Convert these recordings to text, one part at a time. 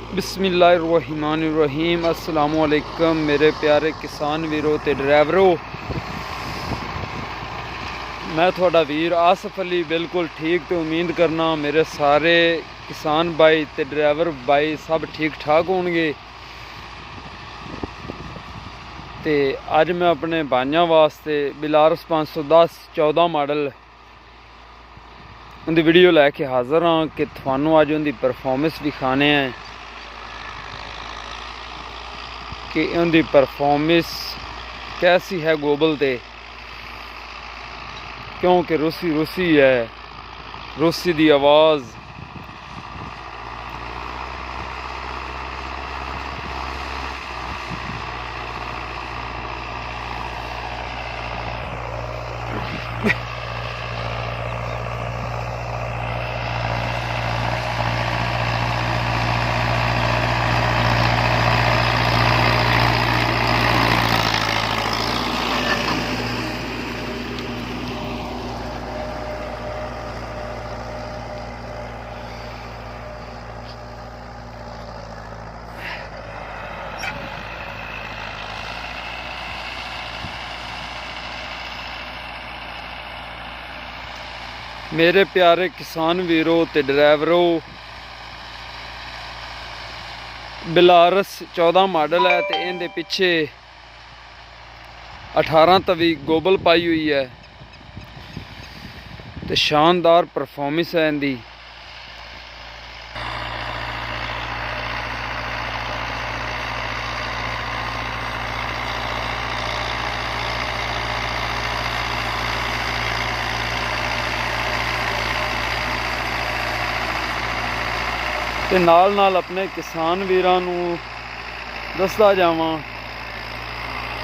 बिस्मिल्लाहिर्रहमानिर्रहीम। अस्सलामुअलैकुम मेरे प्यारे किसान वीरों ते ड्राइवरों। मैं थोड़ा वीर आसफ अली बिल्कुल ठीक तो उम्मीद करना मेरे सारे किसान भाई ते ड्राइवर भाई सब ठीक ठाक होंगे। ते अज मैं अपने भाइयों वास्ते बिलारस 510 14 मॉडल उनकी वीडियो लैके हाज़र हाँ कि थानू अज उनकी परफॉर्मेंस दिखाने हैं कि उनकी परफॉर्मेंस कैसी है गोबल ते, क्योंकि रूसी है, रूसी दी आवाज़ मेरे प्यारे किसान वीरों ते ड्राइवरों, बिलारस 14 मॉडल है तो इनके पिछे 18 तवी गोबल पाई हुई है तो शानदार परफॉर्मेंस है इनकी। ते नाल नाल अपने किसान वीरां नूं दसदा जावां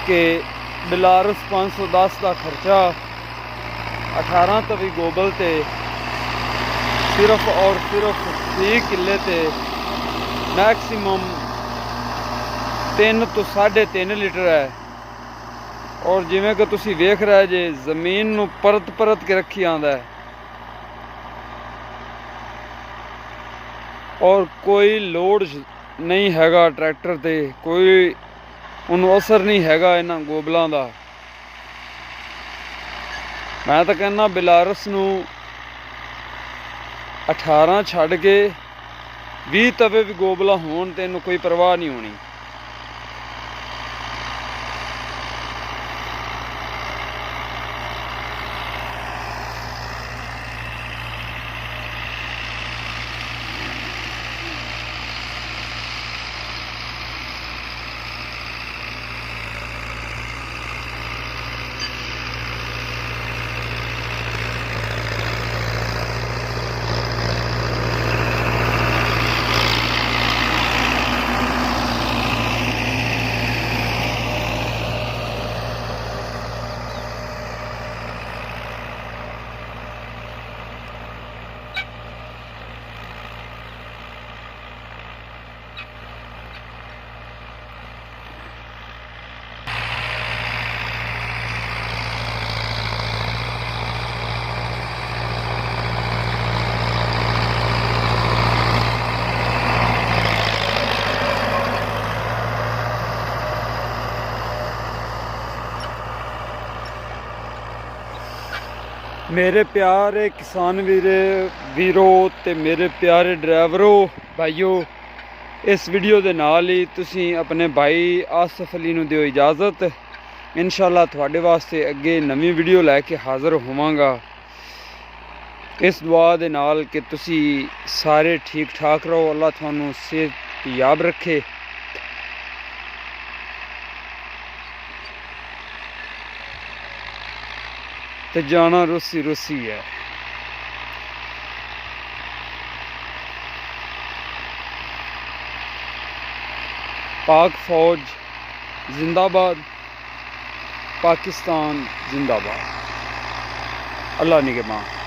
कि बिलारस 510 का खर्चा 18 तवी गोबल ते सिर्फ और सिर्फ 6 किले ते मैक्सिमम 3 तो 3.5 लीटर है। और जिवें कि तुसीं वेख रहे जे जमीन नूं परत परत के रखी आंदा है और कोई लोड नहीं हैगा ट्रैक्टर ते, कोई उन्होंने असर नहीं हैगा इन्हां गोबलों का। मैं तो कहना बिलारस नूं 18 छड़ के 20 तवे भी गोबला होण ते इन्हूं कोई परवाह नहीं होनी। मेरे प्यारे किसान वीरों ते मेरे प्यारे ड्राइवरों भाइयों, इस वीडियो के नाल ही तुसीं अपने भाई आसफ अली नूं दिओ इजाज़त। इंशाअल्लाह तुहाडे वास्ते अगे नवी वीडियो लैके हाज़र होवांगा इस दुआ दे नाल कि तुसीं सारे ठीक ठाक रहो, अल्लाह तुहानूं सेहत याब रखे। तो जाना रूसी है। पाक फौज जिंदाबाद, पाकिस्तान जिंदाबाद। अल्लाह निगहबान।